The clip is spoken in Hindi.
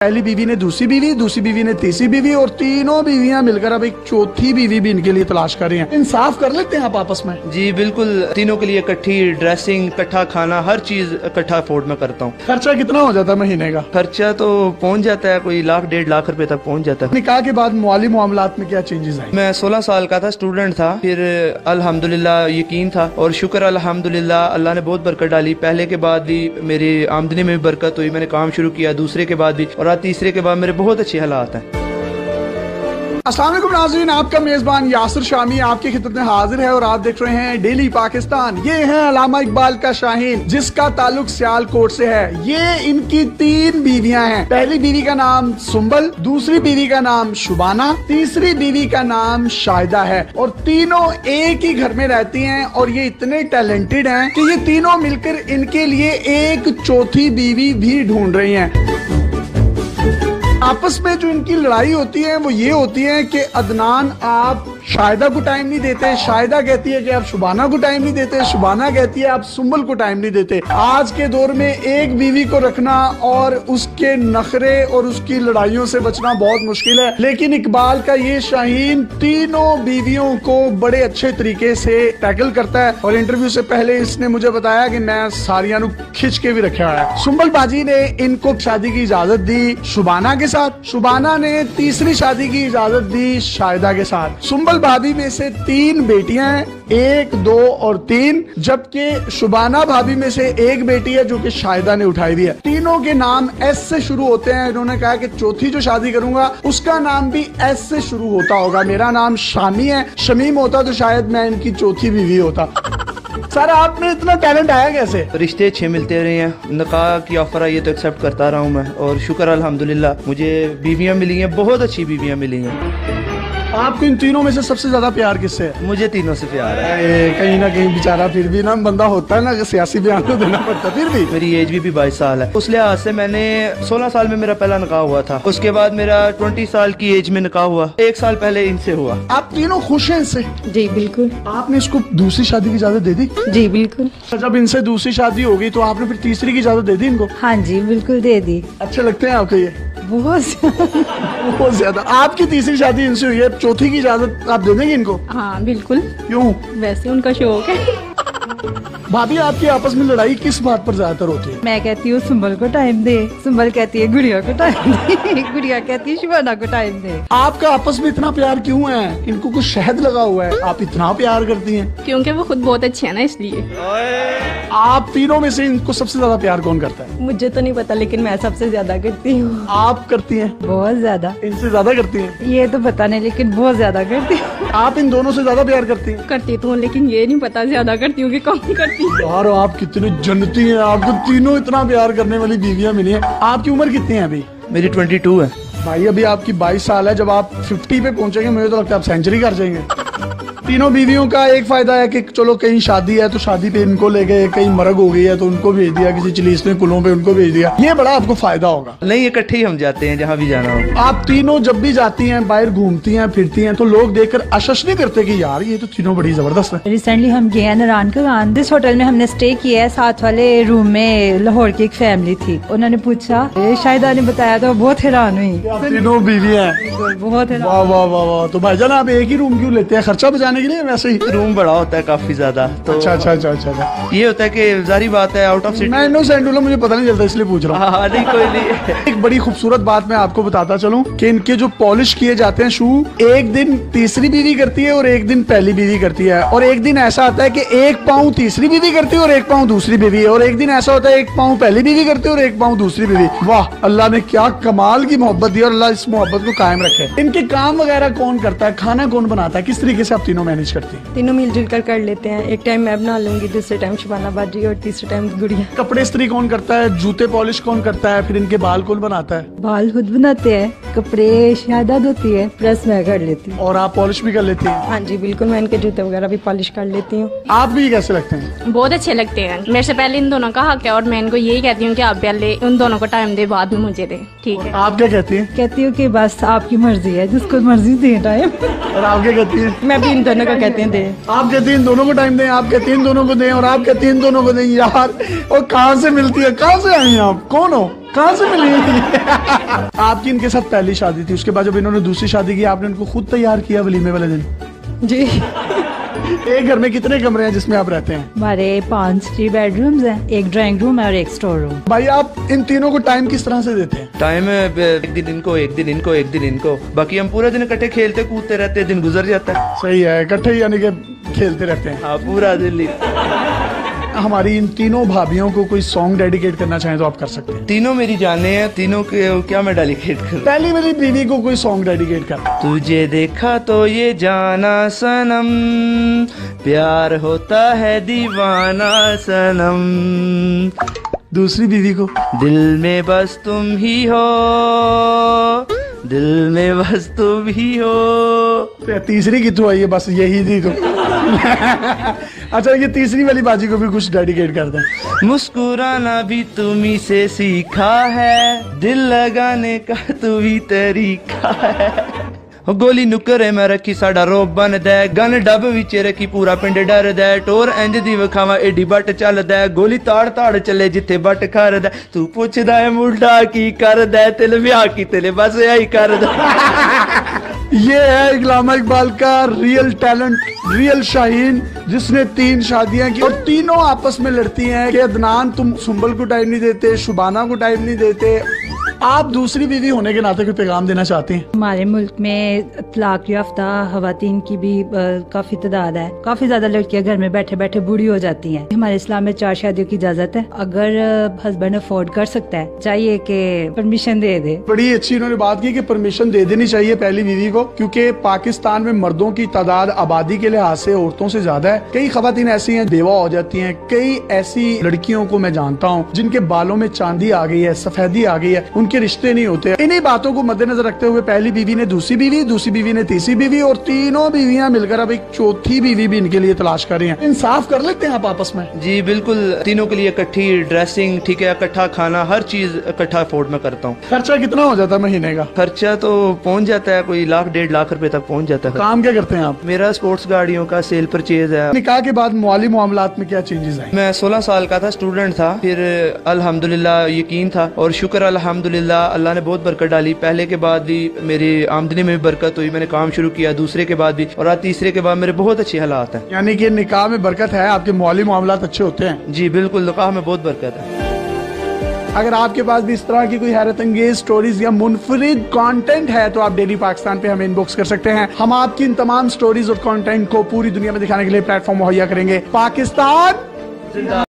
पहली बीवी ने दूसरी बीवी ने तीसरी बीवी, और तीनों बीवियां मिलकर अब एक चौथी बीवी भी इनके लिए तलाश कर रही हैं। इंसाफ कर लेते हैं आप आपस में? जी बिल्कुल, तीनों के लिए इकट्ठी ड्रेसिंग, इकट्ठा खाना, हर चीज इकट्ठा अफोर्ड में करता हूँ। खर्चा कितना हो जाता है महीने का? खर्चा तो पहुँच जाता है कोई 1-1.5 लाख रुपए तक पहुँच जाता है। निकाह के बाद माली मामलात में क्या चेंजेस आए? मैं 16 साल का था, स्टूडेंट था, फिर अल्हम्दुलिल्लाह यकीन था और शुक्र अल्हम्दुलिल्लाह अल्लाह ने बहुत बरकत डाली। पहले के बाद भी मेरी आमदनी में भी बरकत हुई, मैंने काम शुरू किया, दूसरे के बाद भी, और आज तीसरे के बाद मेरे बहुत अच्छे हालात हैं। अस्सलाम वालेकुम नाज़रीन, आपका मेजबान यासिर शामी आपकी खिदमत में हाजिर है और आप देख रहे हैं डेली पाकिस्तान। ये है अल्लामा इकबाल का शाहीन, जिसका ताल्लुक सियालकोट से है। ये इनकी 3 बीवियां हैं। पहली बीवी का नाम सुंबल, दूसरी बीवी का नाम शुबाना, तीसरी बीवी का नाम शाहिदा है, और तीनों एक ही घर में रहती हैं। और ये इतने टैलेंटेड हैं कि ये तीनों मिलकर इनके लिए एक चौथी बीवी भी ढूंढ रही हैं। आपस में जो इनकी लड़ाई होती है वो ये होती है कि अदनान आप शाहिदा को टाइम नहीं देते, शाहिदा कहती है कि आप शुबाना को टाइम नहीं देते, शुबाना कहती है आप सुंबल को टाइम नहीं देते। आज के दौर में एक बीवी को रखना और उसके नखरे और उसकी लड़ाइयों से बचना बहुत मुश्किल है, लेकिन इकबाल का ये शाहीन तीनों बीवियों को बड़े अच्छे तरीके से टैकल करता है। और इंटरव्यू से पहले इसने मुझे बताया कि मैं सारियां खिंच के भी रखा है। सुंबल बाजी ने इनको शादी की इजाजत दी शुबाना के साथ, शुबाना ने तीसरी शादी की इजाजत दी शाहिदा के साथ। सुंबल भाभी में से 3 बेटियां हैं, 1, 2 और 3, जबकि शुबाना भाभी में से 1 बेटी है जो कि शाहिदा ने उठाई दी है। तीनों के नाम एस से शुरू होते हैं। इन्होंने कहा कि चौथी जो शादी करूंगा उसका नाम भी एस से शुरू होता होगा। मेरा नाम शामी है, शमीम होता तो शायद मैं इनकी चौथी बीवी होता। सर आप में इतना टैलेंट आया कैसे? रिश्ते अच्छे मिलते रहे हैं, निकाह की ऑफर आई है तो एक्सेप्ट करता रहा हूँ मैं, और शुक्र अल्हम्दुलिल्लाह मुझे बीवियाँ मिली हैं, बहुत अच्छी बीवियाँ मिली हैं। आपको इन तीनों में से सबसे ज्यादा प्यार किससे है? मुझे तीनों से प्यार है। कहीं ना कहीं बेचारा फिर भी ना बंदा होता है ना कि सियासी बयान तो देना पड़ता है। फिर भी मेरी एज भी 22 साल है, उस लिहाज से मैंने 16 साल में मेरा पहला निकाह हुआ था। उसके बाद मेरा 20 साल की एज में निकाह हुआ, 1 साल पहले इनसे हुआ। आप तीनों खुश हैं इससे? जी बिल्कुल। आपने इसको दूसरी शादी की इजाजत दे दी? जी बिल्कुल। जब इनसे दूसरी शादी हो गई तो आपने फिर तीसरी की इजाजत दे दी इनको? हाँ जी बिल्कुल दे दी। अच्छे लगते हैं आपको ये? बहुत ज्यादा। आपकी तीसरी शादी इनसे हुई है, चौथी की इजाजत आप दे देंगे इनको? हाँ बिल्कुल। क्यों? वैसे उनका शौक है। भाभी आपकी आपस में लड़ाई किस बात पर ज्यादातर होती है? मैं कहती हूँ सुंबल को टाइम दे, सुंबल कहती है गुड़िया को टाइम दे, गुड़िया कहती है शुबाना को टाइम दे। आपका आपस में इतना प्यार क्यों है? इनको कुछ शहद लगा हुआ है, आप इतना प्यार करती हैं? क्योंकि वो खुद बहुत अच्छे हैं ना, इसलिए। आप तीनों में से इनको सबसे ज्यादा प्यार कौन करता है? मुझे तो नहीं पता, लेकिन मैं सबसे ज्यादा करती हूँ। आप करती हैं? बहुत ज्यादा। इनसे ज्यादा करती हैं? ये तो पता नहीं, लेकिन बहुत ज्यादा करती हूँ। आप इन दोनों से ज्यादा प्यार करती हैं? करती तो हूँ, लेकिन ये नहीं पता ज्यादा करती हूँ कि कम करती हूँ। यार आप कितनी जन्नती हैं, आपको तीनों इतना प्यार करने वाली बीवियां मिली हैं। आपकी उम्र कितनी है अभी? मेरी 22 है। भाई अभी आपकी 22 साल है, जब आप 50 पे पहुंचेंगे मुझे तो लगता है आप सेंचुरी कर जाएंगे। तीनों बीवियों का एक फायदा है कि चलो कहीं शादी है तो शादी पे इनको ले गए, कहीं मरग हो गई है तो उनको भेज दिया, किसी चिलीस में कुलों पे उनको भेज दिया। ये बड़ा आपको फायदा होगा। नहीं, इकट्ठे ही हम जाते हैं जहाँ भी जाना हो। आप तीनों जब भी जाती हैं, बाहर घूमती हैं, फिरती हैं, तो लोग देखकर अशश नहीं करते कि यार ये तो तीनों बड़ी जबरदस्त है? रिसेंटली हम गए हैं नारायण का, दिस होटल में हमने स्टे किया है। साथ वाले रूम में लाहौर की एक फैमिली थी, उन्होंने पूछा, शाहिदा ने बताया तो बहुत हैरान हुई। तीनों बीवी हैं? बहुत हैरान। वाह वाह वाह वाह। तो भाईजान आप एक ही रूम क्यों लेते हैं? खर्चा बचाने के लिए? वैसे ही रूम बड़ा होता है काफी ज्यादा, तो अच्छा। ये होता है कि जारी बात है आउट ऑफ सिटी। मैं इनोसेंट हूं, मुझे पता नहीं चलता इसलिए पूछ रहा हूँ। हाँ नहीं कोई नहीं। एक बड़ी खूबसूरत बात मैं आपको बताता चलूं कि इनके जो पॉलिश किए जाते हैं शू, एक दिन तीसरी बीवी करती है और एक दिन पहली बीवी करती है, और एक दिन ऐसा आता है कि एक पाँव तीसरी बीवी करती है और एक पाँव दूसरी बीवी, और एक दिन ऐसा होता है एक पाँव पहली बीवी करती है और एक पाँव दूसरी बीवी। वाह, अल्लाह ने क्या कमाल की मोहब्बत दी और अल्लाह इस मोहब्बत को कायम रखे। इनके काम वगैरह कौन करता है? खाना कौन बनाता है? किस तरीके से आप तीनों मैनेज करती हैं? तीनों मिलजुल कर लेते हैं। एक टाइम मैं बना लूंगी, दूसरे टाइम शुबाना बाजी और तीसरे टाइम गुड़िया। कपड़े इस्त्री कौन करता है? जूते पॉलिश कौन करता है? फिर इनके बाल कौन बनाता है? बाल खुद बनाते हैं, कपड़े शाहिदा धोती है, प्रेस मैं कर लेती हूँ। और आप पॉलिश भी कर लेती हैं? हाँ जी बिल्कुल, मैं इनके जूते वगैरह भी पॉलिश कर लेती हूँ। आप भी कैसे लगते हैं? बहुत अच्छे लगते हैं। मेरे से पहले इन दोनों का हक है और मैं इनको यही कहती हूँ कि आप पहले उन दोनों को टाइम दे, बाद में मुझे दे। ठीक है। आप क्या कहती हैं? कहती हूँ कि बस आपकी मर्जी है, जिसको मर्जी दे टाइम। और आप क्या कहती हैं? मैं भी इन दोनों को कहते हैं दे। आप कहते हैं दोनों को टाइम दें, आप कहते हैं दोनों को दें, और आप कहते हैं दोनों को दें। यार और कहाँ से मिलती है, कहाँ से आई आप, कौन हो, कहाँ से मिली? आपकी इनके साथ पहली शादी थी, उसके बाद जब इन्होंने दूसरी शादी की आपने उनको खुद तैयार किया वलीमे वाले दिन? जी। एक घर में कितने कमरे हैं जिसमें आप रहते हैं? हमारे 3 बेडरूम्स हैं, एक ड्राइंग रूम है और एक स्टोर रूम। भाई आप इन तीनों को टाइम किस तरह से देते हैं? टाइम एक दिन इनको, एक दिन इनको, एक दिन इनको, बाकी हम पूरा दिन इकट्ठे खेलते कूदते रहते, दिन गुजर जाता है। सही है, इकट्ठे यानी कि खेलते रहते हैं। हाँ, पूरा दिन। हमारी इन तीनों भाभियों को कोई सॉन्ग डेडिकेट करना चाहें तो आप कर सकते हैं। तीनों मेरी जाने हैं, तीनों के क्या मैं डेडिकेट कर। पहली मेरी बीवी को कोई सॉन्ग डेडिकेट कर। तुझे देखा तो ये जाना सनम, प्यार होता है दीवाना सनम। दूसरी बीवी को? दिल में बस तुम ही हो, दिल में बस तुम ही हो। तीसरी कितों आई है? बस यही थी तो। अच्छा, ये तीसरी वाली बाजी को भी कुछ डेडिकेट कर दें। मुस्कुराना भी तुम्ही से सीखा है, दिल लगाने का तू ही तरीका है। गोली नुकरे में रखी साडा रोब बन दे, गन डब विच रखी पूरा पिंड डर दे, टोर इंज दी विखावा एडी बट चल दे, गोली ताड़ ताड़ चले जिथे बट कर दे, तू पुछदा है मुंडा की कर दे, तिल ब्याह की तिल बस यही कर दे। ये है इल्लामा इकबाल का रियल टैलेंट, रियल शाहीन, जिसने 3 शादियां की और तीनों आपस में लड़ती हैं कि अदनान तुम सुंबल को टाइम नहीं देते, शुबाना को टाइम नहीं देते। आप दूसरी बीवी होने के नाते कोई पैगाम देना चाहते हैं? हमारे मुल्क में तलाक याफ्ता खवातीन की भी काफी तादाद है। काफी ज्यादा लड़कियां घर में बैठे बैठे बूढ़ी हो जाती हैं। हमारे इस्लाम में 4 शादियों की इजाजत है। अगर हस्बैंड अफोर्ड कर सकता है, चाहिए कि परमिशन दे दे। बड़ी अच्छी इन्होंने बात की कि परमिशन दे देनी चाहिए पहली बीवी को, क्योंकि पाकिस्तान में मर्दों की तादाद आबादी के लिहाज से औरतों से ज्यादा है। कई खवातीन ऐसी हैं बेवा हो जाती हैं। कई ऐसी लड़कियों को मैं जानता हूँ जिनके बालों में चांदी आ गई है, सफेदी आ गई है, उनके रिश्ते नहीं होते। इन्हीं बातों को मद्देनजर रखते हुए पहली बीवी ने दूसरी बीवी, दूसरी बीवी ने तीसरी बीवी, और तीनों बीवियां मिलकर अब एक चौथी बीवी भी इनके लिए तलाश कर रही हैं। इंसाफ कर लेते हैं आप आपस में? जी बिल्कुल, तीनों के लिए इकट्ठी ड्रेसिंग, ठीक है, इकट्ठा खाना, हर चीज इकट्ठा अफोर्ड में करता हूँ। खर्चा कितना हो जाता है महीने का? खर्चा तो पहुँच जाता है कोई 1-1.5 लाख रुपए तक पहुँच जाता है। काम क्या करते हैं आप? मेरा स्पोर्ट्स गाड़ियों का सेल परचेज है। निकाह के बाद माली मामलात में क्या चेंजेस आए? मैं 16 साल का था, स्टूडेंट था, फिर अल्हम्दुलिल्लाह यकीन था और शुक्र अल्हम्दुलिल्लाह अल्लाह ने बहुत बरकत डाली। पहले के बाद भी मेरी आमदनी में भी बरकत हुई, मैंने काम शुरू किया, दूसरे के बाद भी, और आज तीसरे के बाद मेरे बहुत अच्छे हालात हैं। यानी कि निकाह में बरकत है, आपके माली मामलात अच्छे होते हैं? जी बिल्कुल, निकाह में बहुत बरकत है। अगर आपके पास भी इस तरह की कोई हैरत अंगेज स्टोरीज या मुनफरिद कंटेंट है तो आप डेली पाकिस्तान पे हमें इनबॉक्स कर सकते हैं। हम आपकी इन तमाम स्टोरीज और कंटेंट को पूरी दुनिया में दिखाने के लिए प्लेटफॉर्म मुहैया करेंगे। पाकिस्तान